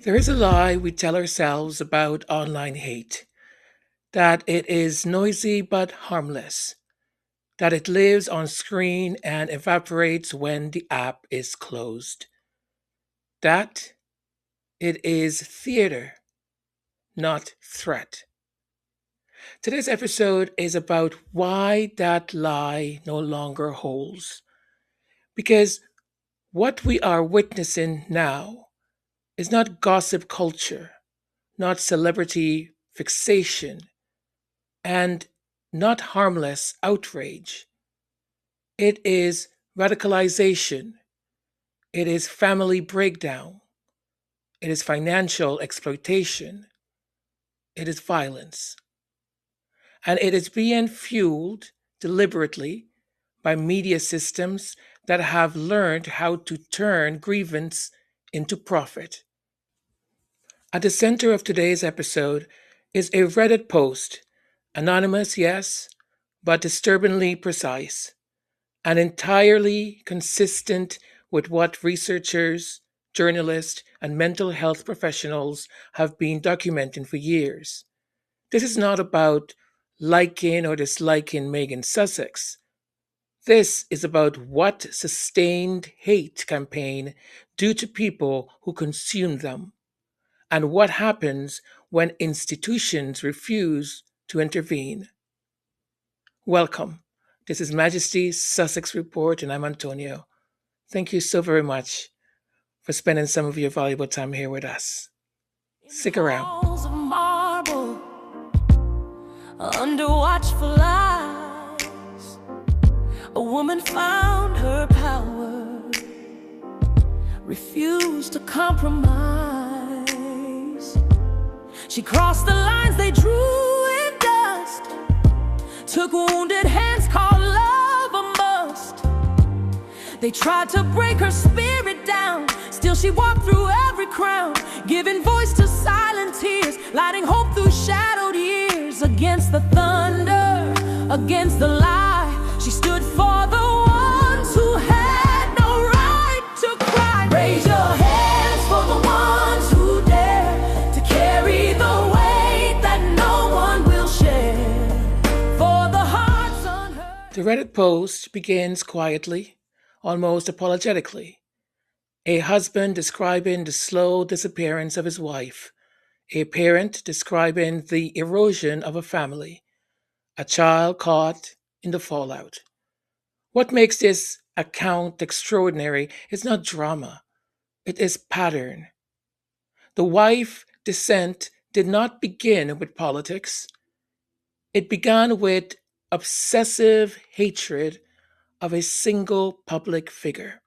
There is a lie we tell ourselves about online hate that it is noisy but harmless, that it lives on screen and evaporates when the app is closed, that it is theater, not threat. Today's episode is about why that lie no longer holds. Because what we are witnessing now is not gossip culture, not celebrity fixation, and not harmless outrage. It is radicalization. It is family breakdown. It is financial exploitation. It is violence. And it is being fueled deliberately by media systems that have learned how to turn grievance into profit. At the center of today's episode is a Reddit post, anonymous, yes, but disturbingly precise, and entirely consistent with what researchers, journalists, and mental health professionals have been documenting for years. This is not about liking or disliking Meghan Sussex. This is about what sustained hate campaign do to people who consume them, and what happens when institutions refuse to intervene. Welcome. This is Majesty Sussex Report, and I'm Antonio. Thank you so very much for spending some of your valuable time here with us. Stick around. Halls of marble, under watchful eyes, a woman found her power, refused to compromise. She crossed the lines they drew in dust, took wounded hands, called love a must. They tried to break her spirit down, still she walked through every crowd, giving voice to silent tears, lighting hope through shadowed years. Against the thunder, against the lie, she stood for the ones who had no right to cry. Raise your hands for the ones who dare to carry the weight that no one will share, for the hearts unheard. The Reddit post begins quietly, almost apologetically. A husband describing the slow disappearance of his wife, a parent describing the erosion of a family, a child caught in the fallout. What makes this account extraordinary is not drama, it is pattern. The wife descent did not begin with politics, it began with obsessive hatred of a single public figure,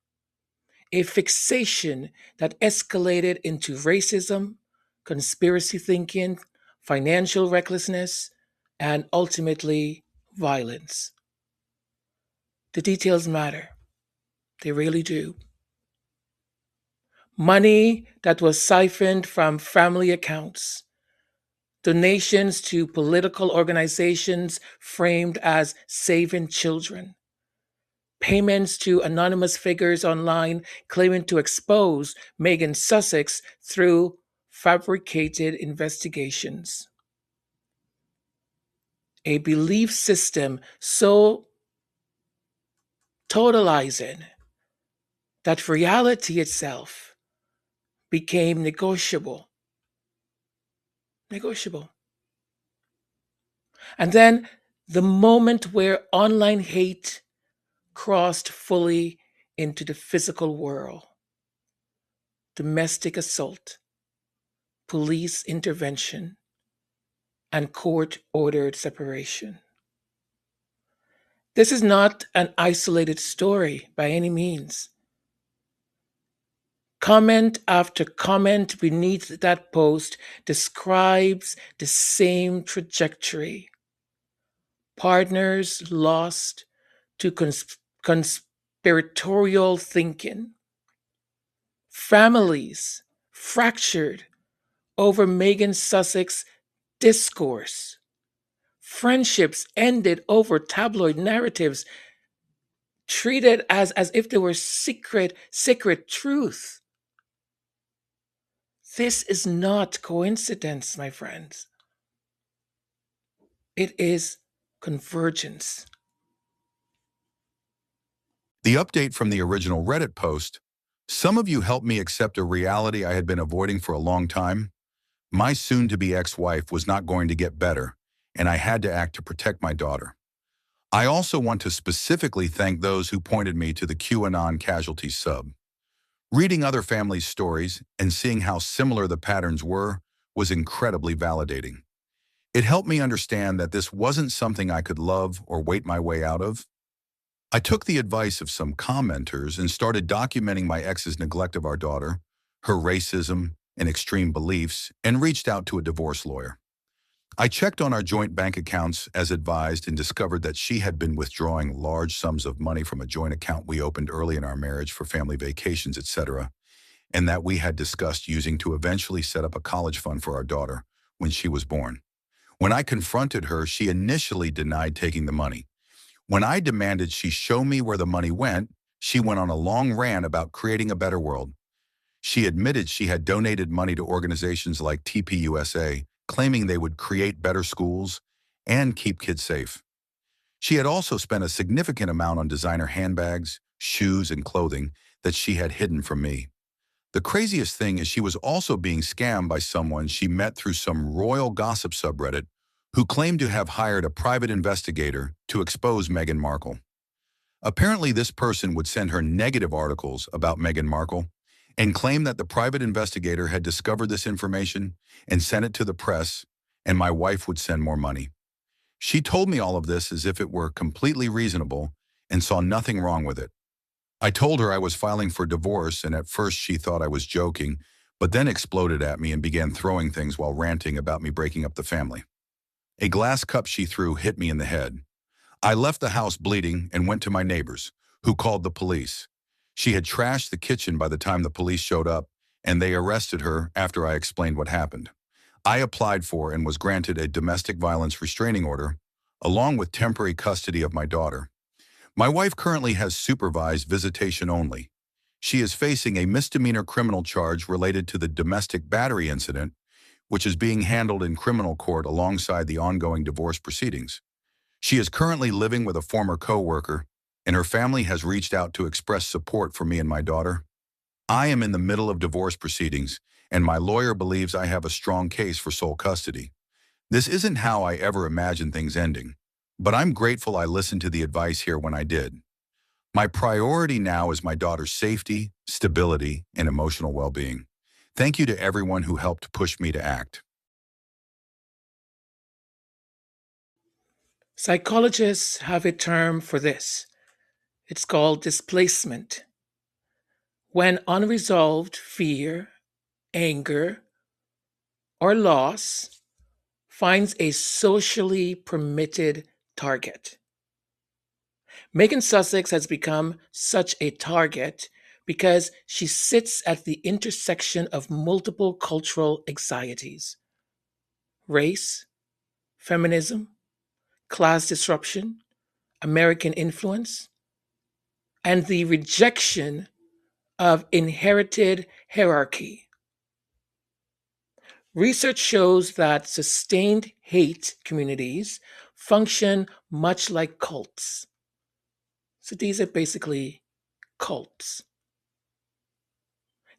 a fixation that escalated into racism, conspiracy thinking, financial recklessness, and ultimately violence. The details matter. They really do. Money that was siphoned from family accounts, donations to political organizations framed as saving children, payments to anonymous figures online claiming to expose Meghan Sussex through fabricated investigations. A belief system so totalizing that reality itself became negotiable. Negotiable. And then the moment where online hate crossed fully into the physical world, domestic assault, police intervention, and court ordered separation. This is not an isolated story by any means. Comment after comment beneath that post describes the same trajectory. Partners lost to conspiratorial thinking. Families fractured over Meghan Sussex discourse. Friendships ended over tabloid narratives treated as if they were secret truth. This is not coincidence, my friends. It is convergence. The update from the original Reddit post: some of you helped me accept a reality I had been avoiding for a long time. My soon-to-be ex-wife was not going to get better, and I had to act to protect my daughter. I also want to specifically thank those who pointed me to the QAnon casualties sub. Reading other families' stories and seeing how similar the patterns were was incredibly validating. It helped me understand that this wasn't something I could love or wait my way out of. I took the advice of some commenters and started documenting my ex's neglect of our daughter, her racism and extreme beliefs, and reached out to a divorce lawyer. I checked on our joint bank accounts as advised and discovered that she had been withdrawing large sums of money from a joint account we opened early in our marriage for family vacations, etc., and that we had discussed using to eventually set up a college fund for our daughter when she was born. When I confronted her, she initially denied taking the money. When I demanded she show me where the money went, she went on a long rant about creating a better world. She admitted she had donated money to organizations like TPUSA, claiming they would create better schools and keep kids safe. She had also spent a significant amount on designer handbags, shoes, and clothing that she had hidden from me. The craziest thing is she was also being scammed by someone she met through some royal gossip subreddit who claimed to have hired a private investigator to expose Meghan Markle. Apparently, this person would send her negative articles about Meghan Markle and claim that the private investigator had discovered this information and sent it to the press, and my wife would send more money. She told me all of this as if it were completely reasonable and saw nothing wrong with it. I told her I was filing for divorce, and at first she thought I was joking, but then exploded at me and began throwing things while ranting about me breaking up the family. A glass cup she threw hit me in the head. I left the house bleeding and went to my neighbors, who called the police. She had trashed the kitchen by the time the police showed up, and they arrested her after I explained what happened. I applied for and was granted a domestic violence restraining order, along with temporary custody of my daughter. My wife currently has supervised visitation only. She is facing a misdemeanor criminal charge related to the domestic battery incident, which is being handled in criminal court alongside the ongoing divorce proceedings. She is currently living with a former co-worker, and her family has reached out to express support for me and my daughter. I am in the middle of divorce proceedings, and my lawyer believes I have a strong case for sole custody. This isn't how I ever imagined things ending, but I'm grateful I listened to the advice here when I did. My priority now is my daughter's safety, stability, and emotional well-being. Thank you to everyone who helped push me to act. Psychologists have a term for this. It's called displacement. When unresolved fear, anger, or loss finds a socially permitted target. Meghan Sussex has become such a target because she sits at the intersection of multiple cultural anxieties: race, feminism, class disruption, American influence, and the rejection of inherited hierarchy. Research shows that sustained hate communities function much like cults. So these are basically cults.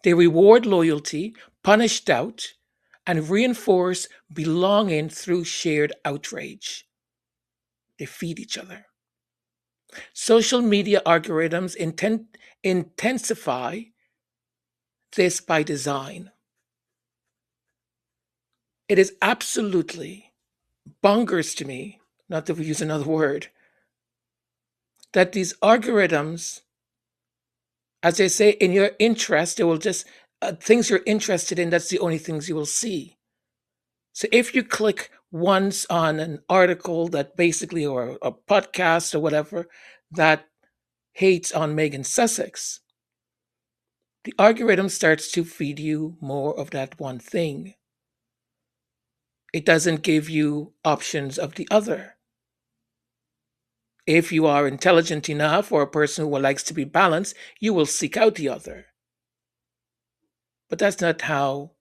They reward loyalty, punish doubt, and reinforce belonging through shared outrage. They feed each other. Social media algorithms intensify this by design. It is absolutely bonkers to me, not to use another word, that these algorithms, as they say, in your interest, they will just, things you're interested in, that's the only things you will see. So if you click once on an article that basically, or a podcast or whatever, that hates on Meghan Sussex, the algorithm starts to feed you more of that one thing. It doesn't give you options of the other. If you are intelligent enough, or a person who likes to be balanced, you will seek out the other. But that's not how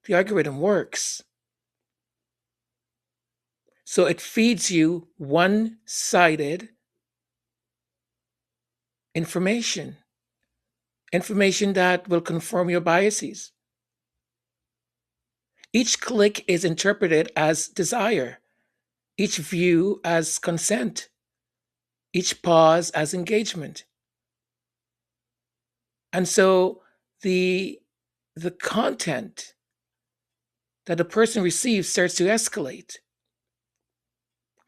the algorithm works. So it feeds you one-sided information that will confirm your biases. Each click is interpreted as desire, each view as consent, each pause as engagement. And so the content that a person receives starts to escalate,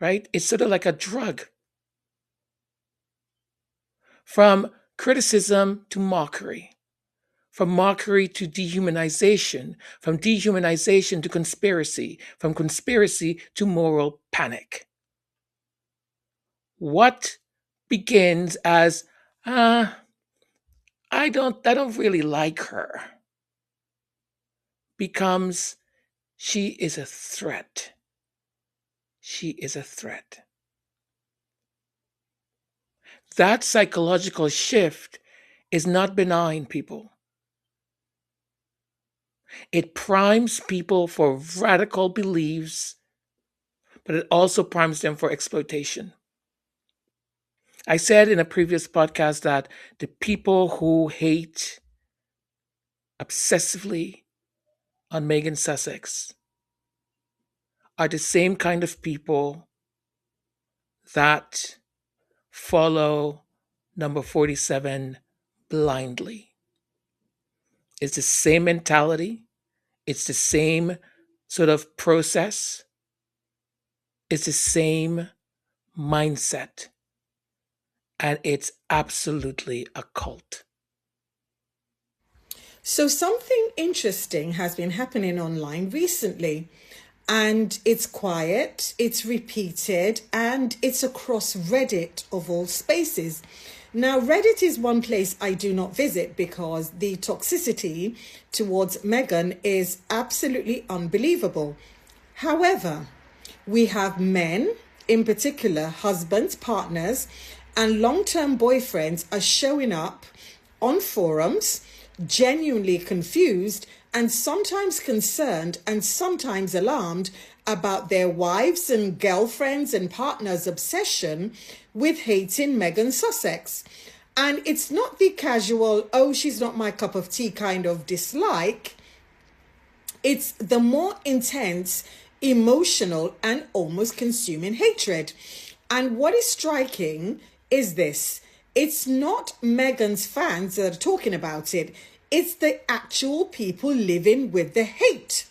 right? It's sort of like a drug. From criticism to mockery, from mockery to dehumanization, from dehumanization to conspiracy, from conspiracy to moral panic. What begins as, I don't really like her, becomes, she is a threat. She is a threat. That psychological shift is not benign, people. It primes people for radical beliefs, but it also primes them for exploitation. I said in a previous podcast that the people who hate obsessively on Meghan Sussex are the same kind of people that follow number 47 blindly. It's the same mentality. It's the same sort of process. It's the same mindset. And it's absolutely a cult. So something interesting has been happening online recently, and it's quiet, it's repeated, and it's across Reddit of all spaces. Now, Reddit is one place I do not visit because the toxicity towards Meghan is absolutely unbelievable. However, we have men, in particular husbands, partners, and long-term boyfriends are showing up on forums, genuinely confused and sometimes concerned and sometimes alarmed about their wives' and girlfriends' and partners' obsession with hating Meghan Sussex. And it's not the casual, oh, she's not my cup of tea kind of dislike. It's the more intense, emotional, and almost consuming hatred. And what is striking is this. It's not Meghan's fans that are talking about it. It's the actual people living with the hate.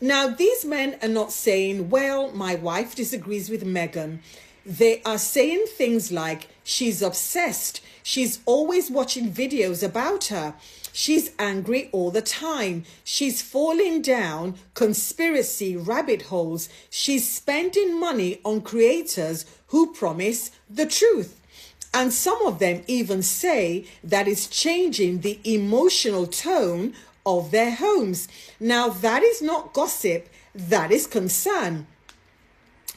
Now, these men are not saying, well, my wife disagrees with Meghan. They are saying things like, she's obsessed. She's always watching videos about her. She's angry all the time. She's falling down conspiracy rabbit holes. She's spending money on creators who promise the truth. And some of them even say that it's changing the emotional tone of their homes. Now, that is not gossip, that is concern.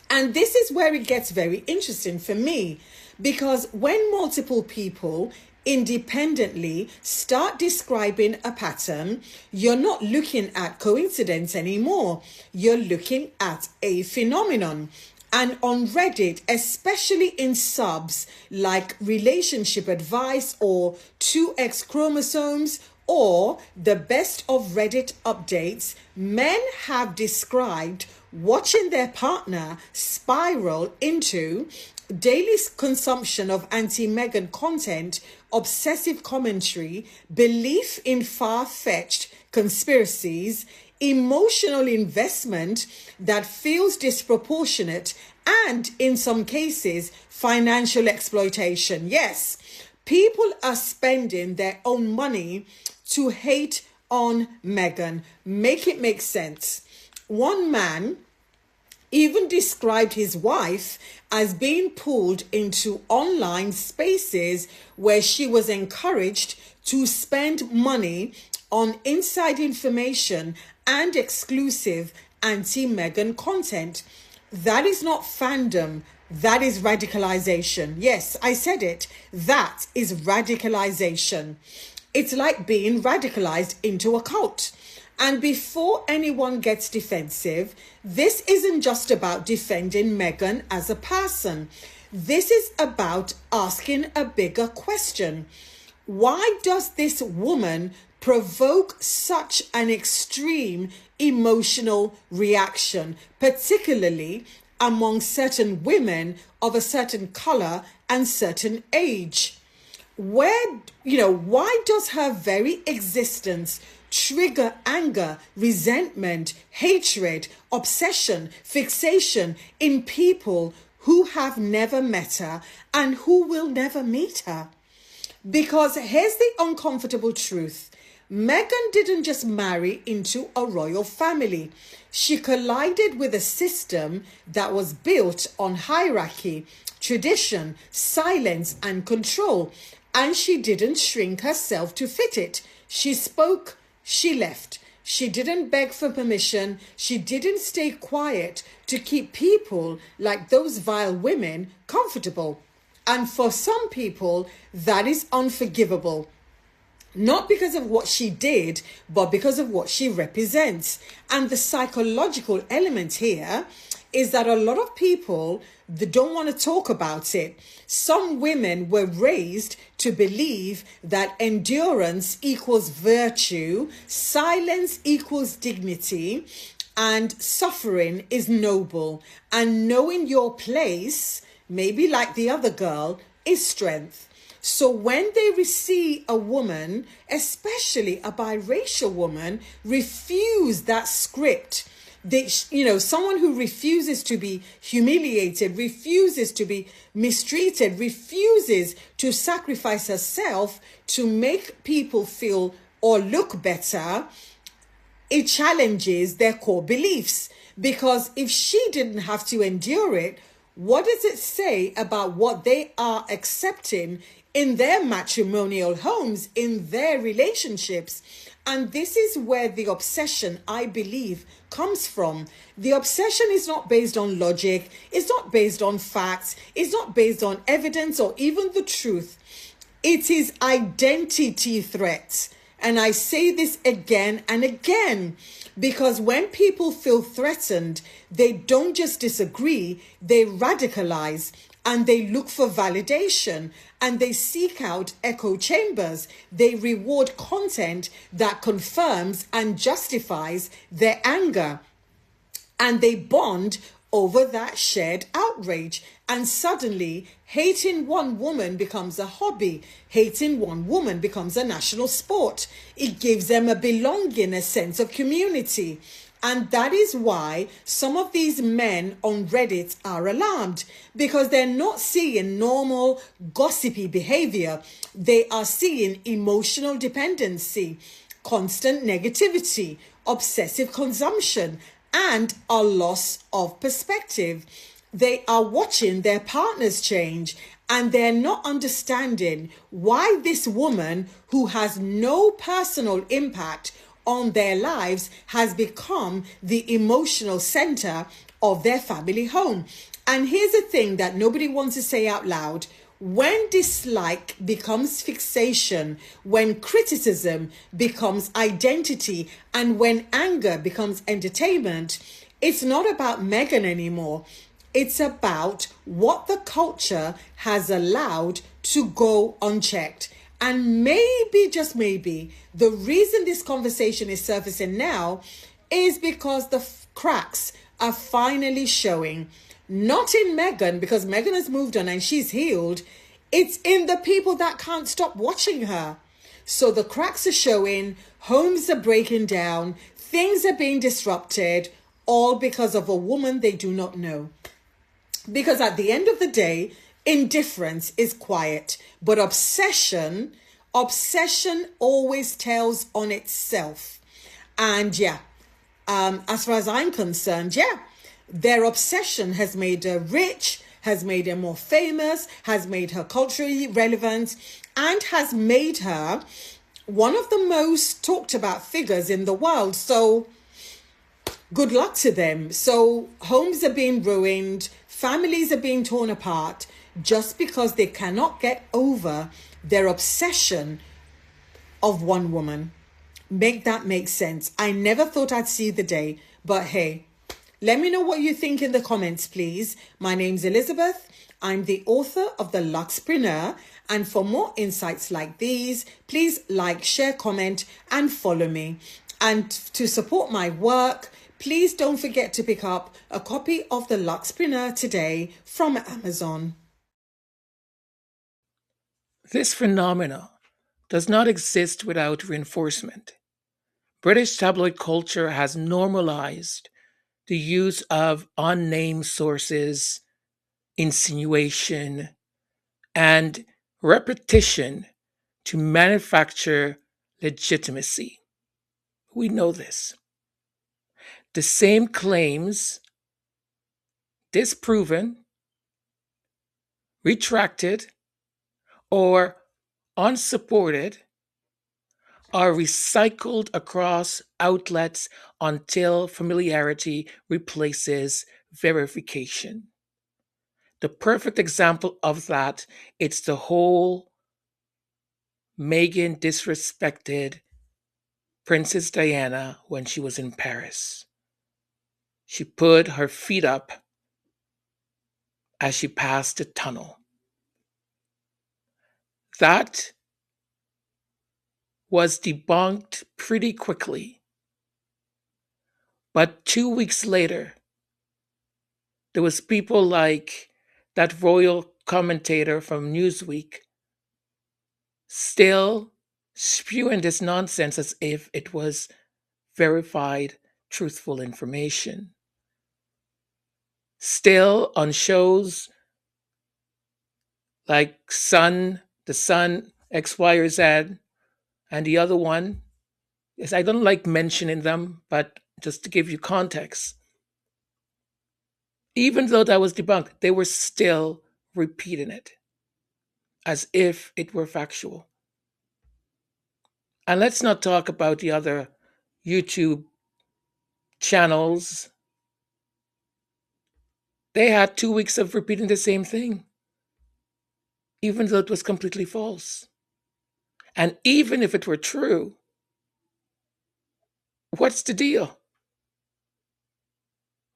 And this is where it gets very interesting for me, because when multiple people independently start describing a pattern, you're not looking at coincidence anymore. You're looking at a phenomenon. And on Reddit, especially in subs like relationship advice or 2X chromosomes or the best of Reddit updates, men have described watching their partner spiral into daily consumption of anti-Meghan content, obsessive commentary, belief in far-fetched conspiracies, emotional investment that feels disproportionate, and in some cases, financial exploitation. Yes, people are spending their own money to hate on Meghan. Make it make sense. One man even described his wife as being pulled into online spaces where she was encouraged to spend money on inside information and exclusive anti-Meghan content. That is not fandom. That is radicalization. Yes, I said it. That is radicalization. It's like being radicalized into a cult. And before anyone gets defensive, this isn't just about defending Meghan as a person. This is about asking a bigger question. Why does this woman provoke such an extreme emotional reaction, particularly among certain women of a certain color and certain age? Why does her very existence trigger anger, resentment, hatred, obsession, fixation in people who have never met her and who will never meet her? Because here's the uncomfortable truth. Meghan didn't just marry into a royal family. She collided with a system that was built on hierarchy, tradition, silence, and control. And she didn't shrink herself to fit it. She spoke, she left. She didn't beg for permission. She didn't stay quiet to keep people like those vile women comfortable. And for some people, that is unforgivable. Not because of what she did, but because of what she represents. And the psychological element here is that a lot of people, they don't want to talk about it. Some women were raised to believe that endurance equals virtue, silence equals dignity, and suffering is noble. And knowing your place, maybe like the other girl, is strength. So when they see a woman, especially a biracial woman, refuse that script, someone who refuses to be humiliated, refuses to be mistreated, refuses to sacrifice herself to make people feel or look better, it challenges their core beliefs. Because if she didn't have to endure it, what does it say about what they are accepting in their matrimonial homes, in their relationships? And this is where the obsession, I believe, comes from. The obsession is not based on logic, it's not based on facts, it's not based on evidence or even the truth. It is identity threats. And I say this again and again, because when people feel threatened, they don't just disagree, they radicalize and they look for validation and they seek out echo chambers. They reward content that confirms and justifies their anger. And they bond over that shared outrage. And suddenly, hating one woman becomes a hobby. Hating one woman becomes a national sport. It gives them a belonging, a sense of community. And that is why some of these men on Reddit are alarmed, because they're not seeing normal gossipy behavior. They are seeing emotional dependency, constant negativity, obsessive consumption, and a loss of perspective. They are watching their partners change, and they're not understanding why this woman who has no personal impact on their lives has become the emotional center of their family home. And here's the thing that nobody wants to say out loud. When dislike becomes fixation, when criticism becomes identity, and when anger becomes entertainment, it's not about Meghan anymore. It's about what the culture has allowed to go unchecked. And maybe, just maybe, the reason this conversation is surfacing now is because the cracks are finally showing. Not in Meghan, because Meghan has moved on and she's healed. It's in the people that can't stop watching her. So the cracks are showing, homes are breaking down, things are being disrupted, all because of a woman they do not know. Because at the end of the day, indifference is quiet, but obsession always tells on itself. And as far as I'm concerned, their obsession has made her rich, has made her more famous, has made her culturally relevant, and has made her one of the most talked about figures in the world. So good luck to them. So homes are being ruined, families are being torn apart, just because they cannot get over their obsession of one woman. Make that make sense. I never thought I'd see the day, but hey, let me know what you think in the comments, please. My name's Elizabeth. I'm the author of The Luxpreneur, and for more insights like these, please like, share, comment, and follow me. And to support my work, please don't forget to pick up a copy of The Luxpreneur today from Amazon. This phenomenon does not exist without reinforcement. British tabloid culture has normalized the use of unnamed sources, insinuation, and repetition to manufacture legitimacy. We know this. The same claims, disproven, retracted, or unsupported, are recycled across outlets until familiarity replaces verification. The perfect example of that, it's the whole Meghan disrespected Princess Diana when she was in Paris. She put her feet up as she passed the tunnel. That was debunked pretty quickly. But 2 weeks later, there was people like that royal commentator from Newsweek still spewing this nonsense as if it was verified, truthful information. Still on shows like the Sun, X, Y, or Z, and the other one. Yes, I don't like mentioning them, but just to give you context, even though that was debunked, they were still repeating it as if it were factual. And let's not talk about the other YouTube channels. They had 2 weeks of repeating the same thing, even though it was completely false. And even if it were true, what's the deal?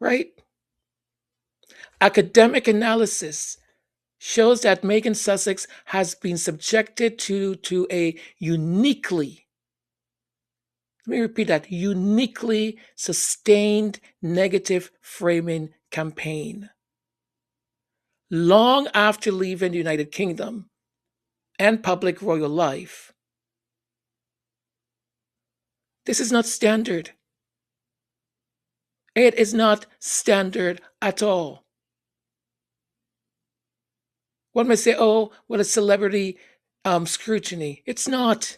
Right? Academic analysis shows that Meghan Sussex has been subjected to a uniquely, let me repeat that, uniquely sustained negative framing campaign. Long after leaving the United Kingdom and public royal life, this is not standard. It is not standard at all. One may say, oh, well, it's celebrity scrutiny. It's not.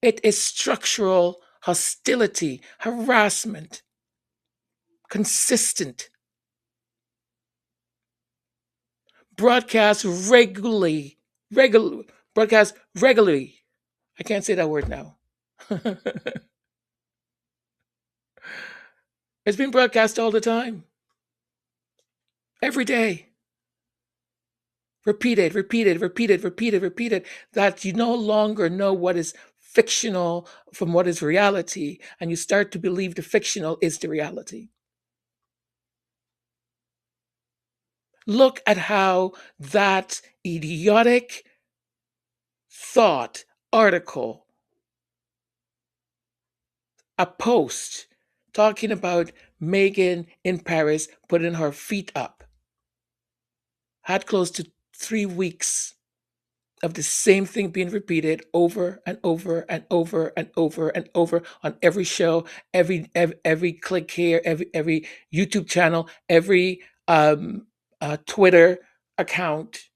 It is structural hostility, harassment, consistent, broadcast regularly, broadcast regularly. I can't say that word now. It's been broadcast all the time, every day. Repeated, repeated, repeated, repeated, repeated, that you no longer know what is fictional from what is reality, and you start to believe the fictional is the reality. Look at how that idiotic thought, article, a post talking about Meghan in Paris putting her feet up, had close to 3 weeks of the same thing being repeated over and over and over and over and over on every show, every click here, every YouTube channel, every Twitter account,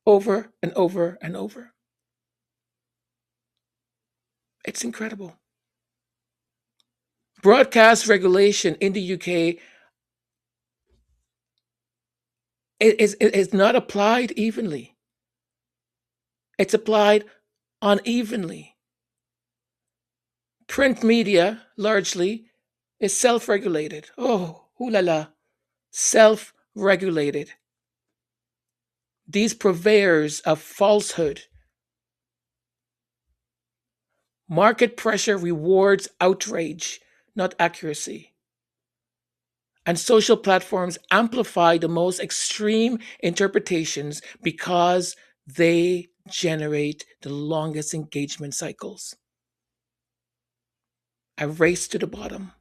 over and over and over. It's incredible. Broadcast regulation in the UK is not applied evenly. It's applied unevenly. Print media, largely, is self-regulated. Oh, ooh la la, self-regulated. These purveyors of falsehood Market pressure rewards outrage, not accuracy. And social platforms amplify the most extreme interpretations because they generate the longest engagement cycles. A race to the bottom.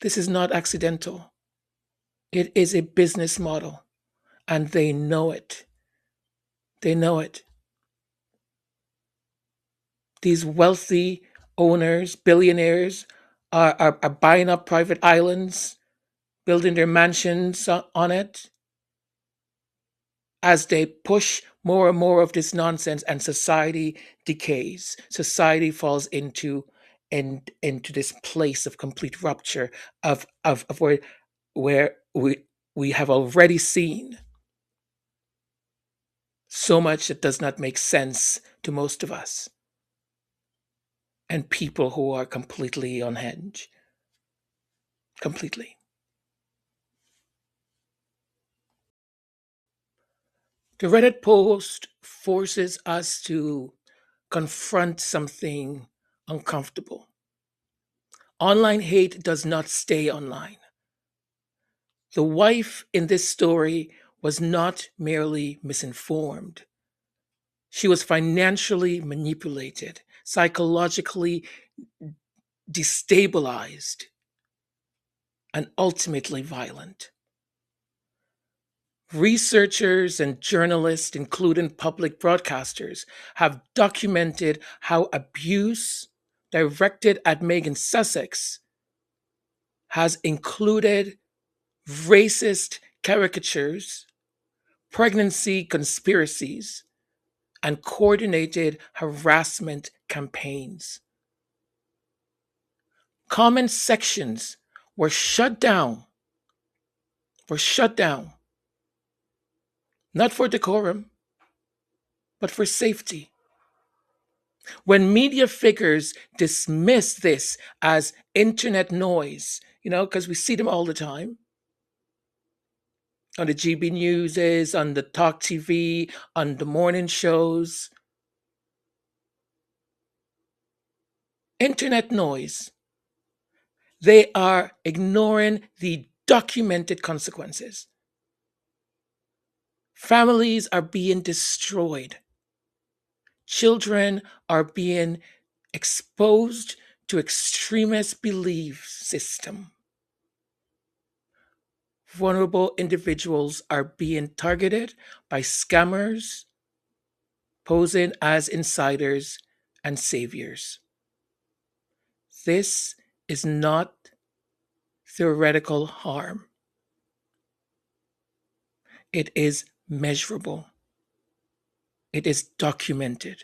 This is not accidental. It is a business model, and they know it. They know it. These wealthy owners, billionaires, are buying up private islands, building their mansions on it as they push more and more of this nonsense, and society decays. Society falls into this place of complete rupture of where we have already seen so much that does not make sense to most of us, and people who are completely unhinged. Completely. The Reddit post forces us to confront something uncomfortable. Online hate does not stay online. The wife in this story was not merely misinformed. She was financially manipulated, psychologically destabilized, and ultimately violent. Researchers and journalists, including public broadcasters, have documented how abuse directed at Meghan Sussex has included racist caricatures, pregnancy conspiracies, and coordinated harassment campaigns. Comment sections were shut down, not for decorum, but for safety. When media figures dismiss this as internet noise, because we see them all the time on the GB Newses, on the Talk TV, on the morning shows. Internet noise. They are ignoring the documented consequences. Families are being destroyed. Children are being exposed to extremist belief system. Vulnerable individuals are being targeted by scammers posing as insiders and saviors. This is not theoretical harm. It is measurable. It is documented.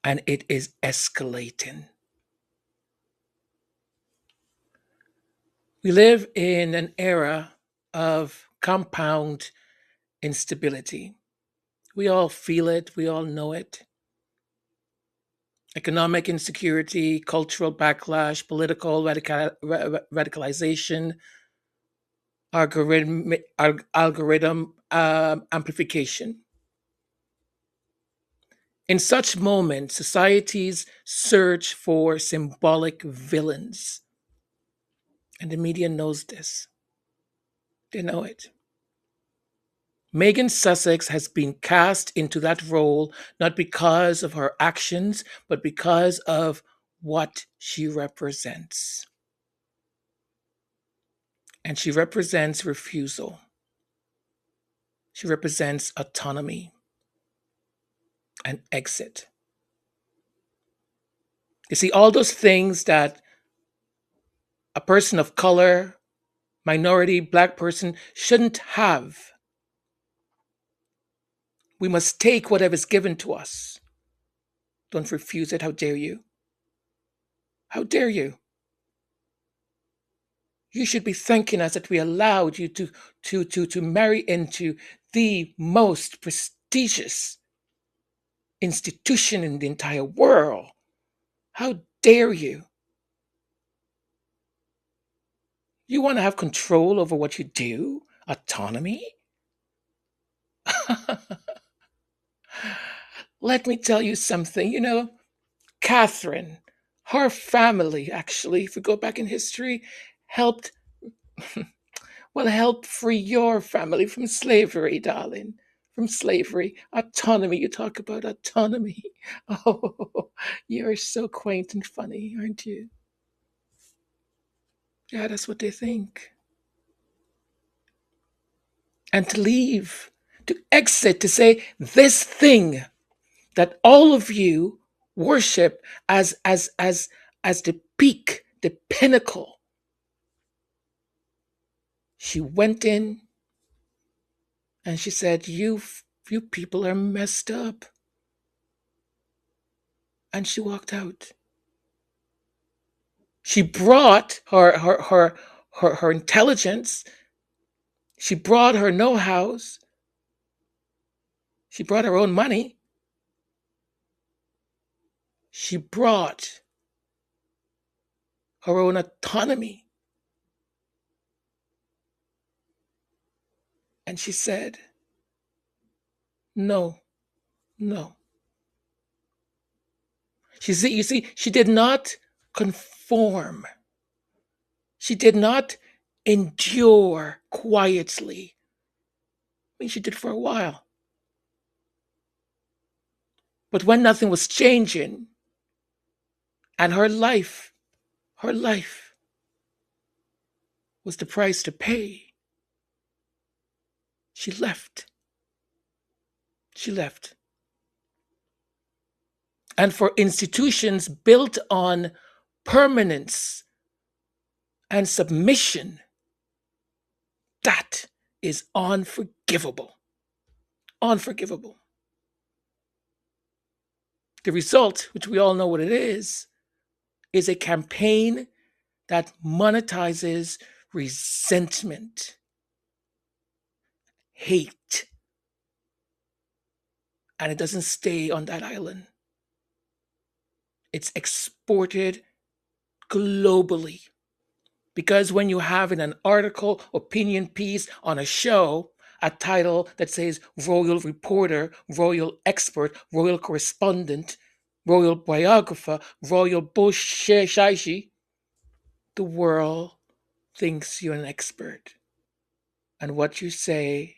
And it is escalating. We live in an era of compound instability. We all feel it, we all know it. Economic insecurity, cultural backlash, political radicalization, algorithm amplification. In such moments, societies search for symbolic villains. And the media knows this. They know it. Meghan Sussex has been cast into that role not because of her actions, but because of what she represents. And she represents refusal. She represents autonomy and exit. You see, all those things that a person of color, minority, black person shouldn't have. We must take whatever is given to us. Don't refuse it. How dare you? How dare you? You should be thanking us that we allowed you to marry into the most prestigious institution in the entire world. How dare you? You want to have control over what you do? Autonomy? Let me tell you something. Catherine, her family, actually, if we go back in history, helped, well, helped free your family from slavery, darling. From slavery. Autonomy. You talk about autonomy. Oh, you're so quaint and funny, aren't you? Yeah, that's what they think. And to leave, to exit, to say this thing that all of you worship as the peak, the pinnacle. She went in and she said, you people are messed up. And she walked out. She brought her intelligence. She brought her know-hows. She brought her own money. She brought her own autonomy. And she said, no, no. You see, she did not conform. She did not endure quietly. I mean, she did for a while. But when nothing was changing, and her life was the price to pay, she left. She left. And for institutions built on permanence and submission, that is unforgivable. Unforgivable. The result, which we all know what it is a campaign that monetizes resentment, hate, and it doesn't stay on that island. It's exported globally. Because when you have in an article, opinion piece on a show, a title that says royal reporter, royal expert, royal correspondent, royal biographer, royal bush-shaishi, the world thinks you're an expert. And what you say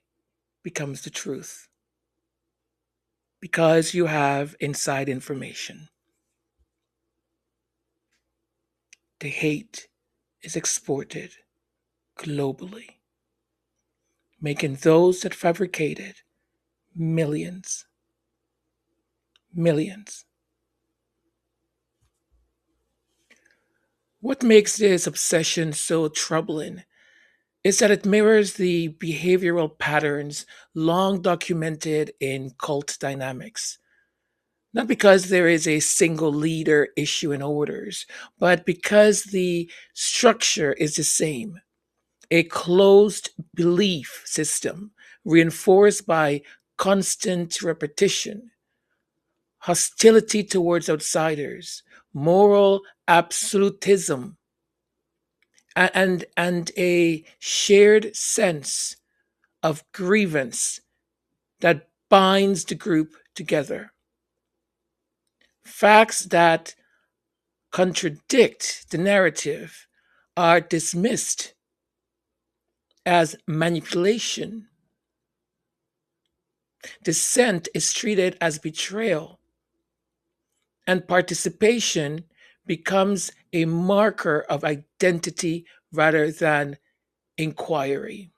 becomes the truth. Because you have inside information. The hate is exported globally, making those that fabricate it millions. Millions. What makes this obsession so troubling is that it mirrors the behavioral patterns long documented in cult dynamics. Not because there is a single leader issuing orders, but because the structure is the same. A closed belief system reinforced by constant repetition, hostility towards outsiders, moral absolutism, and a shared sense of grievance that binds the group together. Facts that contradict the narrative are dismissed as manipulation. Dissent is treated as betrayal, and participation becomes a marker of identity rather than inquiry.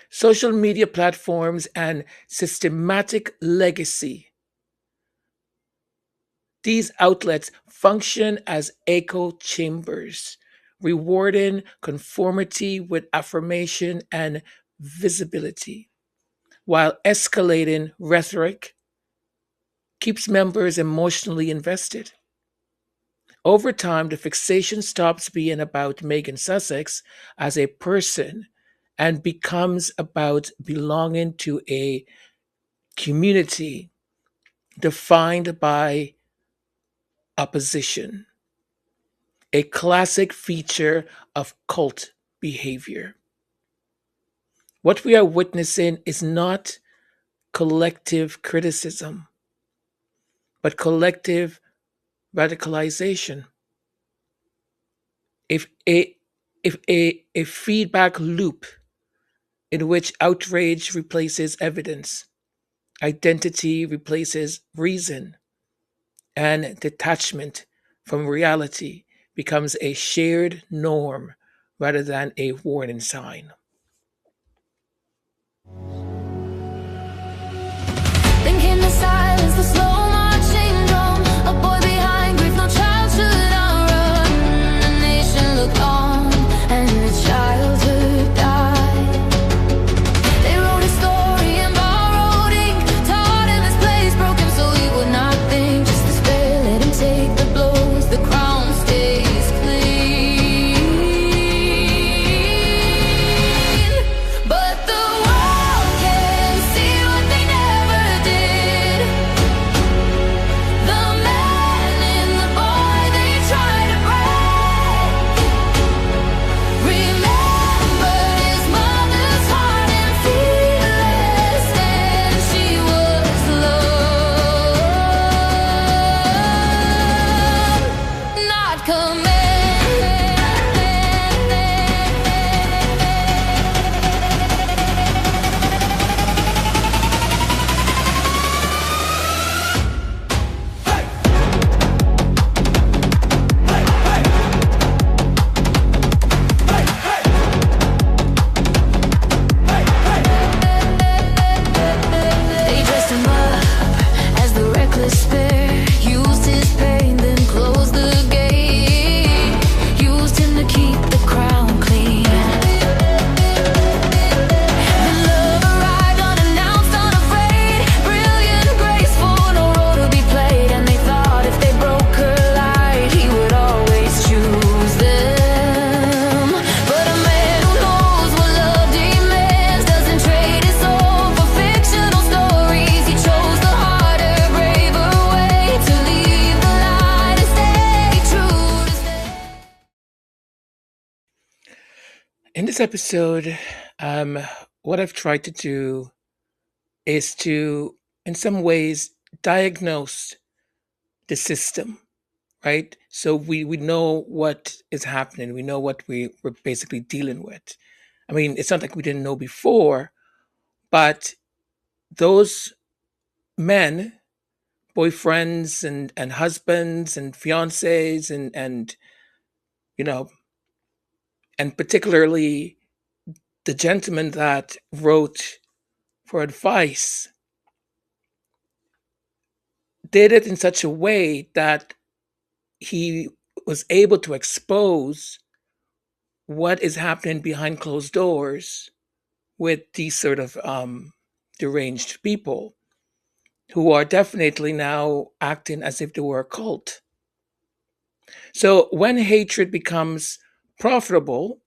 Social media platforms and systematic legacy. These outlets function as echo chambers, rewarding conformity with affirmation and visibility, while escalating rhetoric keeps members emotionally invested. Over time, the fixation stops being about Meghan Sussex as a person and becomes about belonging to a community defined by opposition, a classic feature of cult behavior. What we are witnessing is not collective criticism, but collective radicalization. If a feedback loop in which outrage replaces evidence, identity replaces reason, and detachment from reality becomes a shared norm rather than a warning sign. Thinking the silence, the slow marching drum. A boy behind grief, no child should outrun. The nation looked on, and the childhood died. They wrote a story and borrowed ink, taught him his place, broke him so he would not think. Just despair, let him take the blows, the crown stays clean. But the world can see what they never did. The man in the boy they tried to break remembered his mother's heart and fearless, and she was love, not command. They dressed him up as the reckless pair, used his pain, then closed the gate, used him to keep the crown clean. Then love arrived unannounced, unafraid, brilliant, graceful, no role to be played. And they thought if they broke her light, he would always choose them. But a man who knows what love demands doesn't trade his soul for fictional stories. He chose the harder, braver way to leave the light and stay true to stay. In this episode, what I've tried to do is to, in some ways, diagnose the system, right? So we know what is happening. We know what we're basically dealing with. I mean, it's not like we didn't know before, but those men, boyfriends and husbands and fiancés and you know, and particularly the gentleman that wrote for advice did it in such a way that he was able to expose what is happening behind closed doors with these sort of deranged people who are definitely now acting as if they were a cult. So when hatred becomes profitable,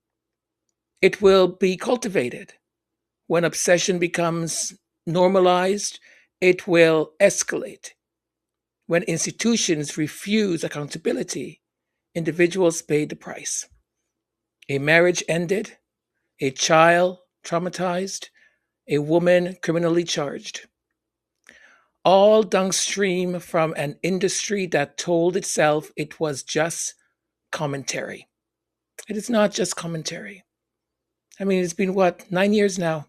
it will be cultivated. When obsession becomes normalized, it will escalate. When institutions refuse accountability, individuals pay the price. A marriage ended, a child traumatized, a woman criminally charged. All downstream from an industry that told itself it was just commentary. It is not just commentary. I mean, it's been what, 9 years now?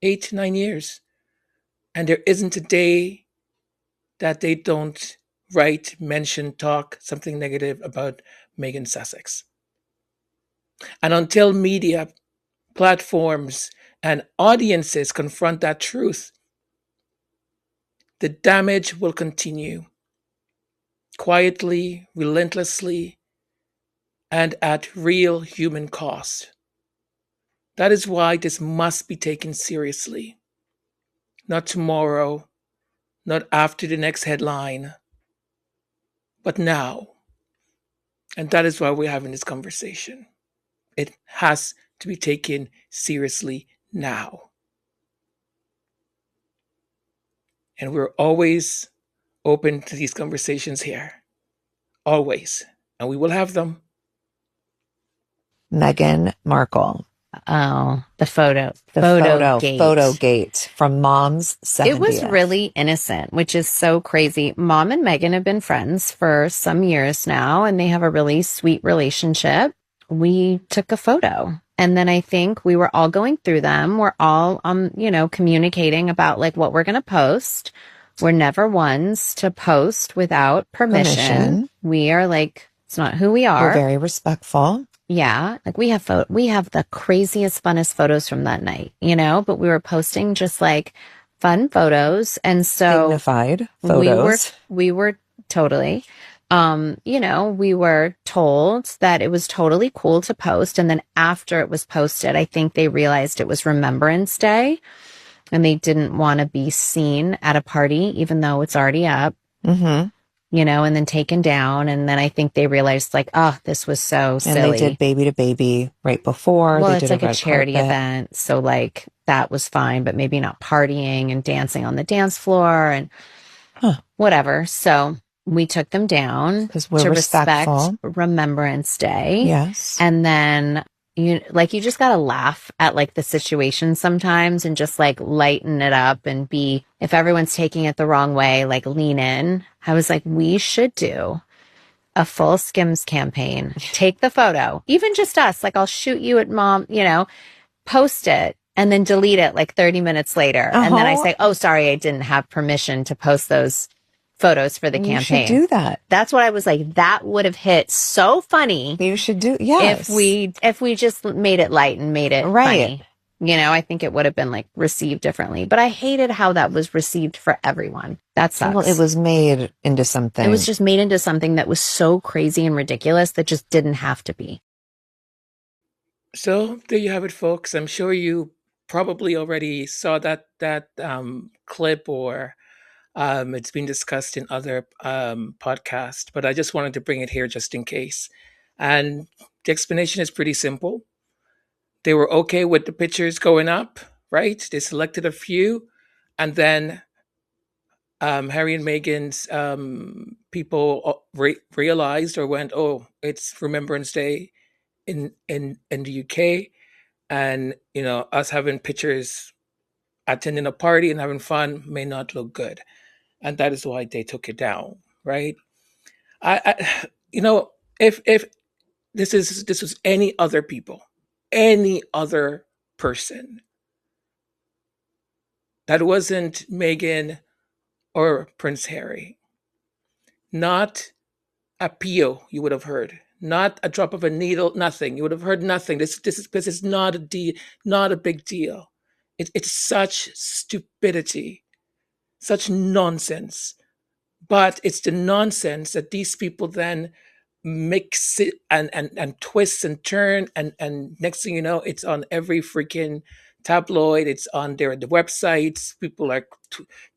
8, 9 years. And there isn't a day that they don't write, mention, talk something negative about Meghan Sussex. And until media platforms and audiences confront that truth, the damage will continue quietly, relentlessly, and at real human cost. That is why this must be taken seriously. Not tomorrow, not after the next headline, but now. And that is why we're having this conversation. It has to be taken seriously now. And we're always open to these conversations here. Always. And we will have them. Meghan Markle. Oh, the photo photo gate. gate from mom's It was 70th. really innocent, which is so crazy. Mom and Megan have been friends for some years now, and they have a really sweet relationship. We took a photo, and then I think we were all going through them. We're all, communicating about like what we're going to post. We're never ones to post without permission. We are like, it's not who we are. We're very respectful. Yeah, like we have the craziest, funnest photos from that night, but we were posting just like fun photos, and so Dignified photos. We were totally, we were told that it was totally cool to post, and then after it was posted, I think they realized it was Remembrance Day, and they didn't want to be seen at a party, even though it's already up. Mm-hmm. And then taken down. And then I think they realized like, oh, this was so silly. And they did Baby to Baby right before. Well, they it's did like a charity carpet event. So like that was fine, but maybe not partying and dancing on the dance floor and whatever. So we took them down because we're to respectful. respect Remembrance Day. Yes. And then you just gotta laugh at like the situation sometimes and just like lighten it up and be, if everyone's taking it the wrong way, like lean in. I was like, we should do a full Skims campaign. Take the photo, even just us. Like I'll shoot you at mom, post it and then delete it like 30 minutes later. And then I say, oh, sorry, I didn't have permission to post those photos for the campaign. You should do that. That's what I was like, that would have hit so funny. You should do, yes. If we just made it light and made it funny. I think it would have been like received differently. But I hated how that was received for everyone. That sucks. Well, it was made into something. It was just made into something that was so crazy and ridiculous that just didn't have to be. So there you have it, folks. I'm sure you probably already saw that clip, or it's been discussed in other podcasts, but I just wanted to bring it here just in case. And the explanation is pretty simple. They were okay with the pictures going up, right? They selected a few, and then Harry and Meghan's people realized or went, oh, it's Remembrance Day in the UK, and us having pictures attending a party and having fun may not look good, and that is why they took it down, right? If this was any other people, any other person that wasn't Meghan or Prince Harry, not a peo you would have heard, not a drop of a needle, nothing. You would have heard nothing. This is not not a big deal. It's such stupidity, such nonsense. But it's the nonsense that these people then mix it and twist and turn, and next thing you know, it's on every freaking tabloid. It's on the websites. People are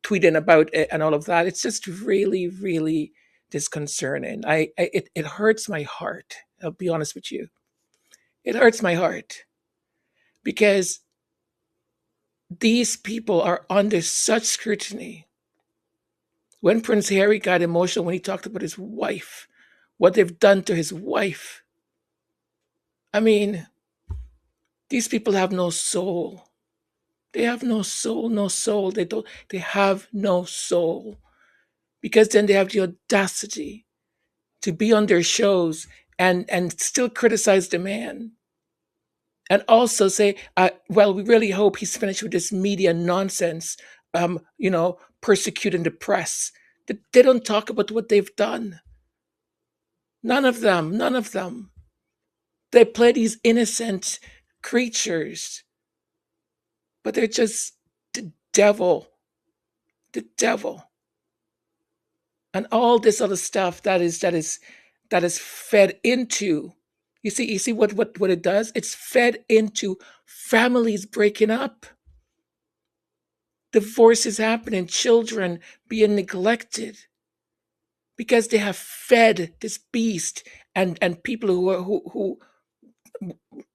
tweeting about it and all of that. It's just really, really disconcerting. It hurts my heart. I'll be honest with you. It hurts my heart because these people are under such scrutiny. When Prince Harry got emotional when he talked about his wife, what they've done to his wife. I mean, these people have no soul. They have no soul, no soul. They have no soul. Because then they have the audacity to be on their shows and still criticize the man. And also say, well, we really hope he's finished with this media nonsense, persecuting the press. They don't talk about what they've done. None of them. They play these innocent creatures, but they're just the devil. And all this other stuff that is fed into. You see what it does? It's fed into families breaking up, divorces happening, children being neglected, because they have fed this beast, and people who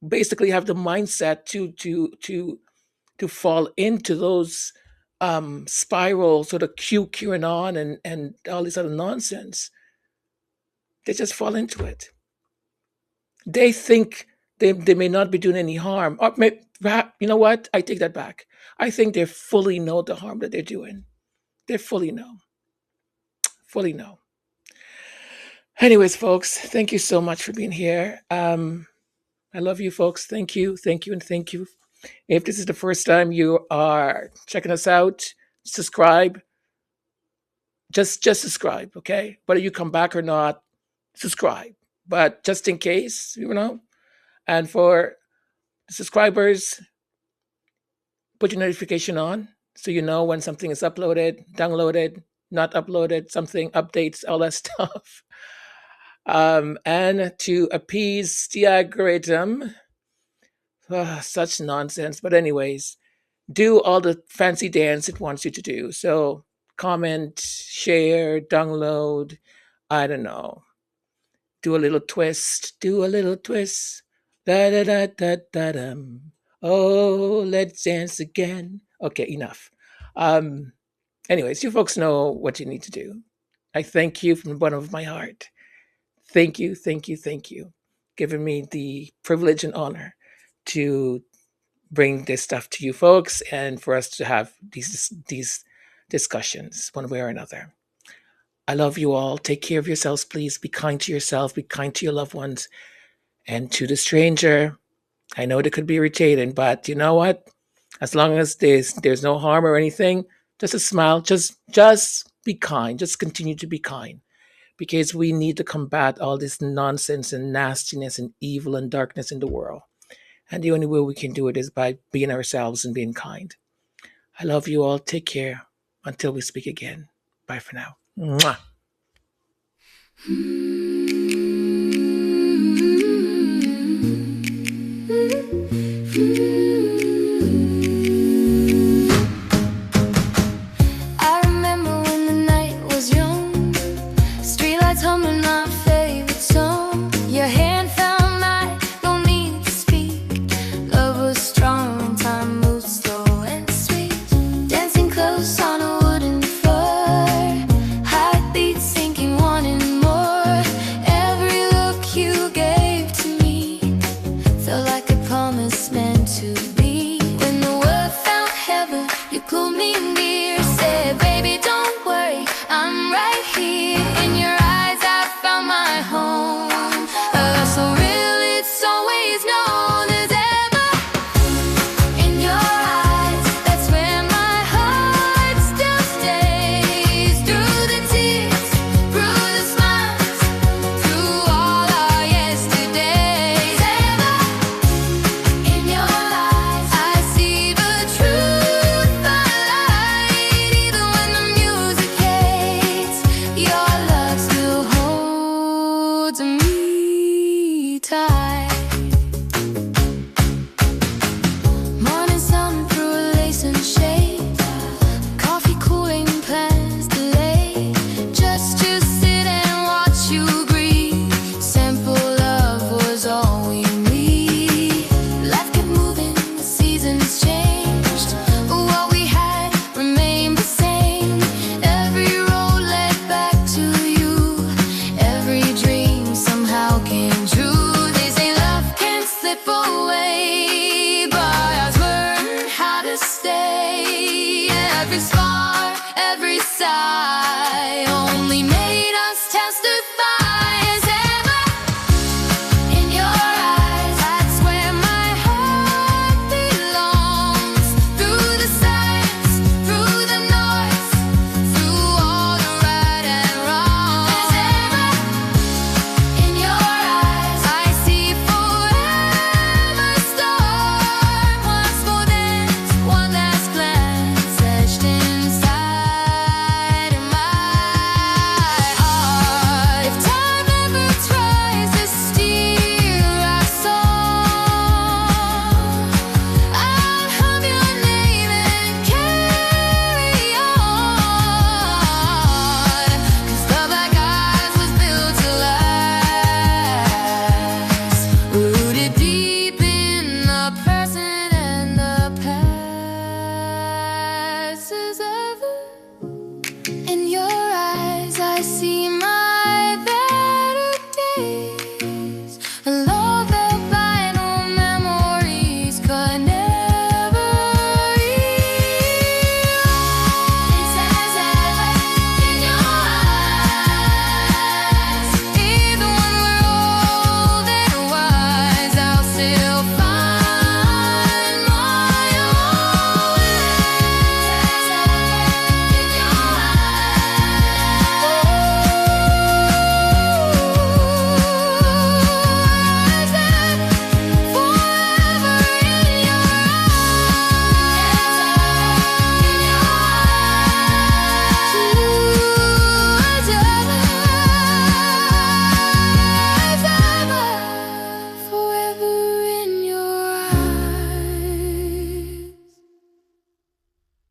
basically have the mindset to fall into those spirals, sort of QAnon and all this other nonsense. They just fall into it. They think They may not be doing any harm. Or you know what? I take that back. I think they fully know the harm that they're doing. They fully know. Fully know. Anyways, folks, thank you so much for being here. I love you, folks. Thank you, and thank you. If this is the first time you are checking us out, subscribe. Just subscribe, okay? Whether you come back or not, subscribe. But just in case, and for the subscribers, put your notification on so you know when something is uploaded, downloaded, not uploaded, something updates, all that stuff. And to appease the algorithm, such nonsense. But anyways, do all the fancy dance it wants you to do. So comment, share, download, I don't know, do a little twist, Da da da da da dum. Oh, let's dance again. Okay, enough. Um, anyways, you folks know what you need to do. I thank you from the bottom of my heart. Thank you, giving me the privilege and honor to bring this stuff to you folks and for us to have these discussions one way or another. I love you all. Take care of yourselves, please. Be kind to yourself, be kind to your loved ones, and to the stranger. I know they could be irritating, but you know what? As long as there's no harm or anything, just a smile, just be kind. Just continue to be kind. Because we need to combat all this nonsense and nastiness and evil and darkness in the world. And the only way we can do it is by being ourselves and being kind. I love you all. Take care. Until we speak again. Bye for now. Mwah.